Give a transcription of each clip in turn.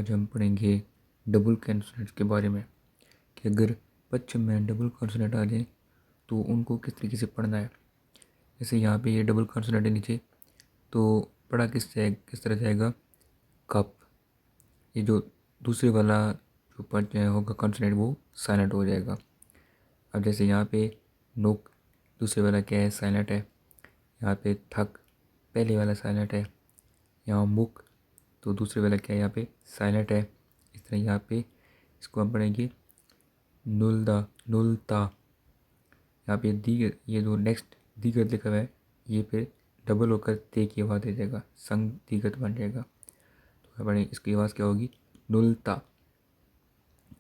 आज हम पढ़ेंगे डबल कॉन्सोनेंट्स के बारे में कि अगर पश्चिम में डबल कॉन्सोनेंट आ जाए तो उनको किस तरीके से पढ़ना है। जैसे यहाँ पे ये डबल कॉन्सोनेंट है नीचे, तो पढ़ा किस तरह जाएगा, कप। ये जो दूसरे वाला जो पद होगा कॉन्सोनेंट वो साइलेंट हो जाएगा। अब जैसे यहाँ पे नोक दूसरे वाला क्या है, साइलेंट है। यहाँ पे थक पहले वाला साइलेंट है। यहाँ मुक तो दूसरे वाला क्या है, यहाँ पे साइलेंट है। इस तरह यहाँ पे इसको हम पढ़ेंगे नुलदा नुलता। यहाँ पे दी, ये जो नेक्स्ट दिगत लिखा हुआ है ये फिर डबल होकर ते की आवाज़ दे जाएगा, संग दिगत बन जाएगा। तो पढ़ेंगे इसकी आवाज़ क्या होगी, नुलता।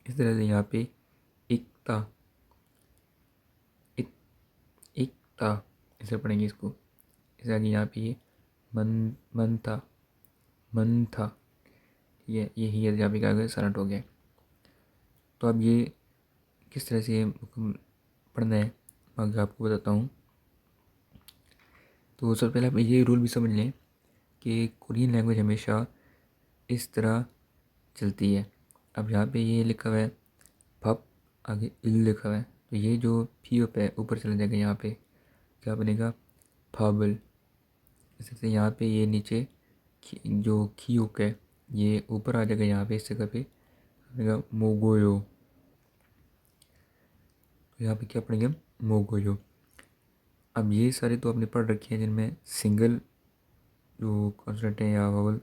इस तरह से यहाँ पे इकता इकता इसे पढ़ेंगे इसको। इस तरह यहाँ पे ये मन था मन था, ठीक है। ये ही यहाँ पे क्या हो गया, साइलेंट हो गया। तो अब ये किस तरह से पढ़ना है मैं आगे आपको बताता हूँ। तो सबसे पहले आप ये रूल भी समझ लें कि कोरियन लैंग्वेज हमेशा इस तरह चलती है। अब यहाँ पे ये लिखा हुआ है फप, आगे इल लिखा हुआ है, तो ये जो फी अप है ऊपर चला जाएगा। यहाँ पे क्या बनेगा, फाबल। जैसे यहाँ पे ये नीचे जो खी उक है ये ऊपर आ जाएगा। यहाँ पे इस जगह पे बनेगा मोगोयो। तो यहाँ पे क्या पढ़ेंगे हम, मोगोयो। अब ये सारे तो आपने पढ़ रखे हैं जिनमें सिंगल जो कॉन्सोनेंट है या वावल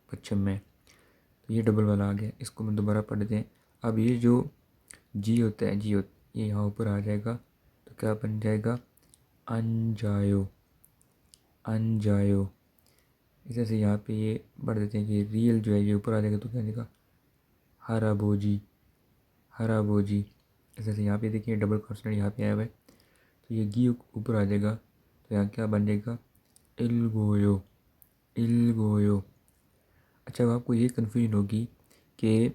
पश्चिम में, तो ये डबल वाला आ गया। इसको हम दोबारा पढ़ देते हैं। अब ये जो जी होता है, जी होता ये यहाँ ऊपर आ जाएगा, तो क्या बन जाएगा, अनजायो अनजायो। इस तरह से यहाँ पे ये पढ़ देते हैं कि रियल जो है ये ऊपर आ जाएगा, तो क्या आ जाएगा, हराबोजी हराबोजी। इस तरह से यहाँ पे देखिए डबल कॉन्सोनेंट यहाँ पे आया हुआ है, तो ये गी ऊपर आ जाएगा, तो यहाँ क्या बन जाएगा, इलगोयो इलगोयो। अच्छा, अब आपको ये कन्फ्यूजन होगी कि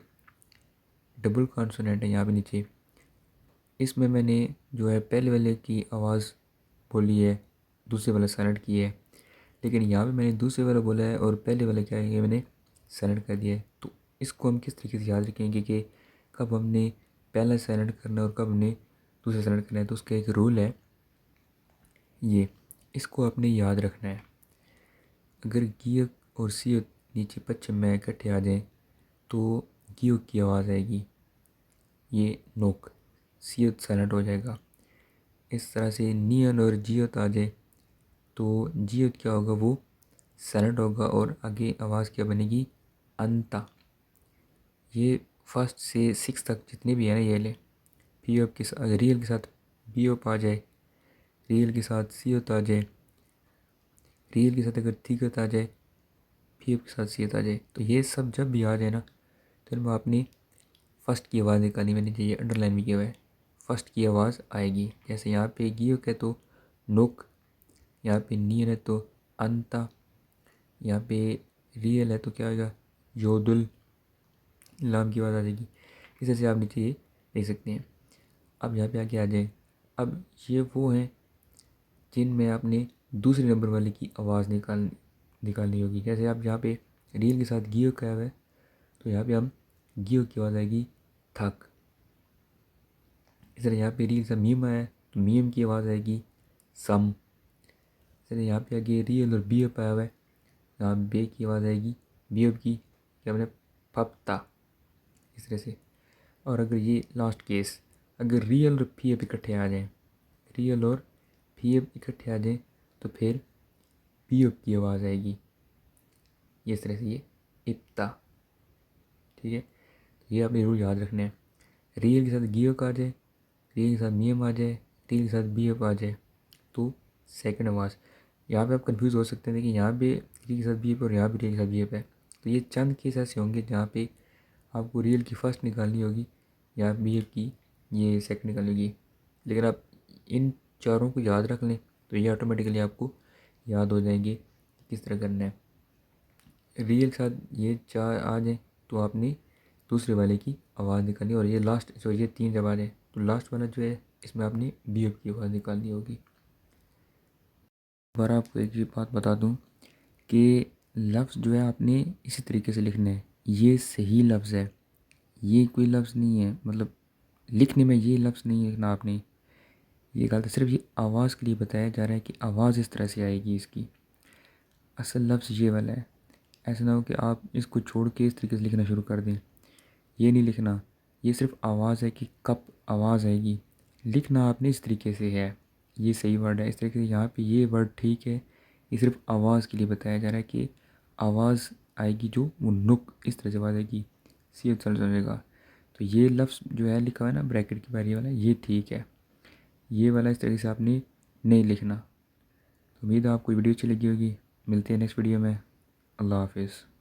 डबल कॉन्सोनेंट है यहाँ पे नीचे, इसमें मैंने जो है पहले वाले की आवाज़ बोली है, दूसरे वाला साइलेंट की है, लेकिन यहाँ पे मैंने दूसरे वाला बोला है और पहले वाला क्या है ये मैंने साइलेंट कर दिया है। तो इसको हम किस तरीके से याद रखेंगे कि कब हमने पहला साइलेंट करना है और कब हमने दूसरा साइलेंट करना है। तो उसका एक रूल है, ये इसको आपने याद रखना है। अगर गिय और सी नीचे पश्चिम में इकट्ठे आ जाएँ तो गियो की आवाज़ आएगी, ये नोक, सियत साइलेंट हो जाएगा। इस तरह से नियन और जियत आ जाए तो जियत क्या होगा, वो साइलेंट होगा और आगे आवाज़ क्या बनेगी, अंता। ये फर्स्ट से सिक्स तक जितने भी हैं ना ये ले, पी ओप के साथ रियल के साथ बी ओप आ जाए, रियल के साथ सी ओत आ जाए, रियल के साथ अगर थीकत आ जाए, पी ओप के साथ सी ओत आ जाए, तो ये सब जब भी आ जाए ना तो इनमें आपने फर्स्ट की आवाज़ निकालनी, मैंने चाहिए अंडरलाइन भी किया हुआ है, फर्स्ट की आवाज़ आएगी। जैसे यहाँ पे गियोक है तो नुक, यहाँ पे नियन है तो अंता, यहाँ पे रियल है तो क्या आएगा, योदुल, लाम की आवाज़ आ जाएगी। इस तरह से आप नीचे ये देख सकते हैं। अब यहाँ पे आगे आ जाए, अब ये वो हैं जिनमें आपने दूसरे नंबर वाले की आवाज़ निकालनी होगी। जैसे आप यहाँ पे रियल के साथ गियो का है, तो यहाँ पे हम गियो की आवाज़ आएगी थक। इस तरह यहाँ पे रियल के साथ मीम आया तो मीम की आवाज़ आएगी सम। इस तरह यहाँ पे आगे रियल और बी अप आया हुआ है, यहाँ बे की आवाज़ आएगी बी अप की, क्या बने, पप्ता। इस तरह से। और अगर ये लास्ट केस, अगर रियल और पी एफ इकट्ठे आ जाएँ, रियल और पी एफ इकट्ठे आ जाएँ तो फिर पी एफ की आवाज़ आएगी, ये इस तरह से, ये इप्ता, ठीक है। तो ये आपने रूल याद रखने हैं। रियल के साथ गियो का आ जाए, रियल के साथ मीएम आ जाए, रियल के साथ बी एफ आ जाए तो सेकंड आवाज़। यहाँ पे आप कंफ्यूज हो सकते हैं कि यहाँ पे रियल के साथ बी एफ और यहाँ पे रियल के साथ बी एफ है, तो ये चंद केस ऐसे होंगे जहाँ पे आपको रियल की फ़र्स्ट निकालनी होगी या बी एफ की ये सेकंड निकालनी होगी। लेकिन आप इन चारों को याद रख लें तो ये ऑटोमेटिकली आपको याद हो जाएंगे किस तरह करना है। रियल के साथ ये चार आ जाए तो आपने दूसरे वाले की आवाज़ निकालनी, और ये लास्ट जो ये तीन जब आ जाए तो लास्ट वाला जो है इसमें आपने बी एफ की आवाज़ निकालनी होगी। दोबारा आपको एक बात बता दूं कि लफ्ज़ जो है आपने इसी तरीके से लिखना है, ये सही लफ्ज़ है, ये कोई लफ्ज़ नहीं है, मतलब लिखने में ये लफ्ज़ नहीं लिखना आपने, ये गलत है। सिर्फ ये आवाज़ के लिए बताया जा रहा है कि आवाज़ इस तरह से आएगी इसकी। असल लफ्ज़ ये वाला है। ऐसा ना हो कि आप इसको छोड़ के इस तरीके से लिखना शुरू कर दें। ये नहीं लिखना, ये सिर्फ आवाज़ है कि कब आवाज़ आएगी। लिखना आपने इस तरीके से है, ये सही वर्ड है। इस तरीके से यहाँ पे ये वर्ड ठीक है, ये सिर्फ आवाज़ के लिए बताया जा रहा है कि आवाज़ आएगी जो वो नुक इस तरह से आवाज़ आएगी, सी चल चलेगा। तो ये लफ्ज़ जो है लिखा हुआ है ना ब्रैकेट के बाहर ये वाला, ये ठीक है। ये वाला इस तरीके से आपने नहीं लिखना। तो उम्मीद है आपको वीडियो अच्छी लगी होगी। मिलते हैं नेक्स्ट वीडियो में। अल्लाह हाफिज़।